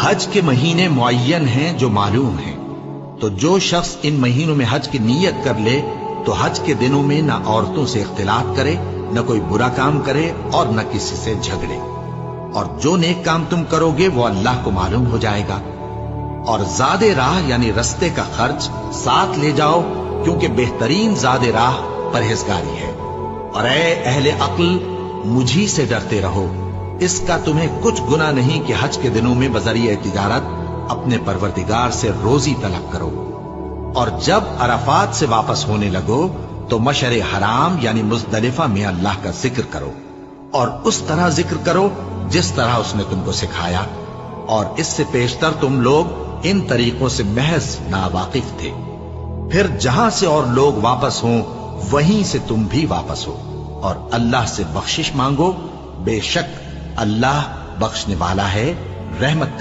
حج کے مہینے معین ہیں جو معلوم ہیں، تو جو شخص ان مہینوں میں حج کی نیت کر لے تو حج کے دنوں میں نہ عورتوں سے اختلاط کرے، نہ کوئی برا کام کرے اور نہ کسی سے جھگڑے، اور جو نیک کام تم کرو گے وہ اللہ کو معلوم ہو جائے گا۔ اور زاد راہ یعنی رستے کا خرچ ساتھ لے جاؤ، کیونکہ بہترین زاد راہ پرہیزگاری ہے۔ اور اے اہل عقل، مجھی سے ڈرتے رہو، اس کا تمہیں کچھ گناہ نہیں کہ حج کے دنوں میں بذریعہ تجارت اپنے پروردگار سے روزی طلب کرو۔ اور جب عرفات سے واپس ہونے لگو تو مشعر حرام یعنی مزدلفہ میں اللہ کا ذکر کرو، اور اس طرح ذکر کرو جس طرح اس نے تم کو سکھایا، اور اس سے پیشتر تم لوگ ان طریقوں سے محض ناواقف تھے۔ پھر جہاں سے اور لوگ واپس ہوں وہیں سے تم بھی واپس ہو، اور اللہ سے بخشش مانگو، بے شک اللہ بخشنے والا ہے، رحمت